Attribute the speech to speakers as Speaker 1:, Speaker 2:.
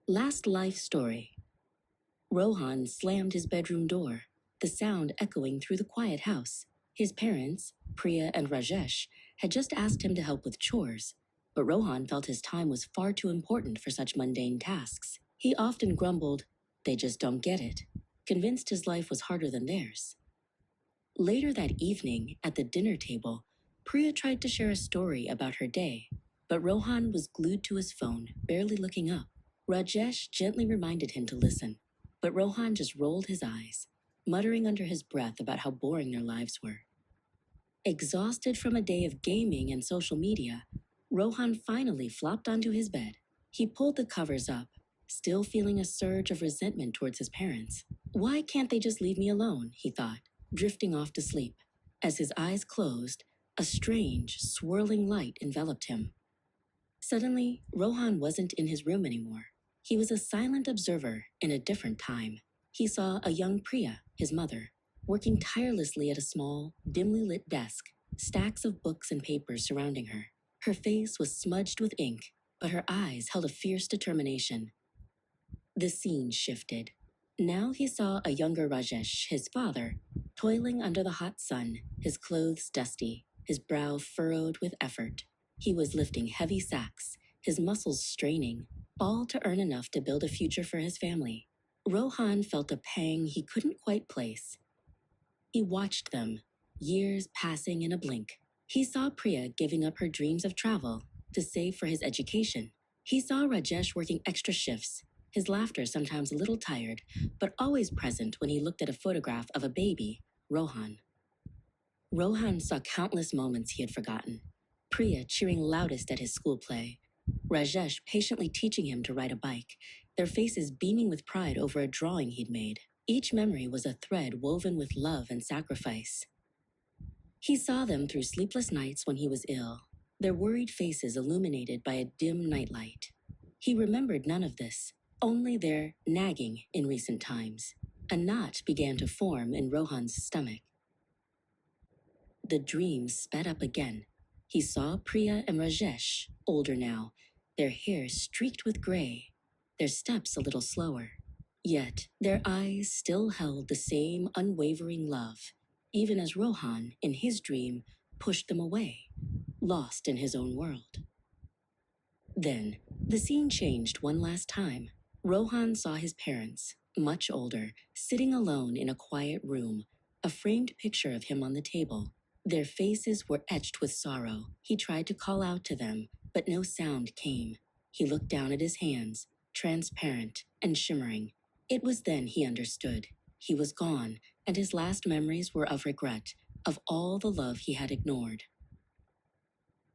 Speaker 1: Last life story. Rohan slammed his bedroom door, the sound echoing through the quiet house. His parents, Priya and Rajesh, had just asked him to help with chores, but Rohan felt his time was far too important for such mundane tasks. He often grumbled, "They just don't get it," convinced his life was harder than theirs. Later that evening, at the dinner table, Priya tried to share a story about her day, but Rohan was glued to his phone, barely looking up. Rajesh gently reminded him to listen, but Rohan just rolled his eyes, muttering under his breath about how boring their lives were. Exhausted from a day of gaming and social media, Rohan finally flopped onto his bed. He pulled the covers up, still feeling a surge of resentment towards his parents. Why can't they just leave me alone, he thought, drifting off to sleep. As his eyes closed, a strange, swirling light enveloped him. Suddenly, Rohan wasn't in his room anymore. He was a silent observer in a different time. He saw a young Priya, his mother, working tirelessly at a small, dimly lit desk, stacks of books and papers surrounding her. Her face was smudged with ink, but her eyes held a fierce determination. The scene shifted. Now he saw a younger Rajesh, his father, toiling under the hot sun, his clothes dusty, his brow furrowed with effort. He was lifting heavy sacks, his muscles straining, all to earn enough to build a future for his family. Rohan felt a pang he couldn't quite place. He watched them, years passing in a blink. He saw Priya giving up her dreams of travel to save for his education. He saw Rajesh working extra shifts, his laughter sometimes a little tired, but always present when he looked at a photograph of a baby, Rohan. Rohan saw countless moments he had forgotten. Priya cheering loudest at his school play, Rajesh patiently teaching him to ride a bike, their faces beaming with pride over a drawing he'd made. Each memory was a thread woven with love and sacrifice. He saw them through sleepless nights when he was ill, their worried faces illuminated by a dim nightlight. He remembered none of this, only their nagging in recent times. A knot began to form in Rohan's stomach. The dream sped up again. He saw Priya and Rajesh, older now, their hair streaked with gray, their steps a little slower. Yet their eyes still held the same unwavering love, even as Rohan, in his dream, pushed them away, lost in his own world. Then, the scene changed one last time. Rohan saw his parents, much older, sitting alone in a quiet room, a framed picture of him on the table. Their faces were etched with sorrow. He tried to call out to them, but no sound came. He looked down at his hands, transparent and shimmering. It was then he understood. He was gone, and his last memories were of regret, of all the love he had ignored.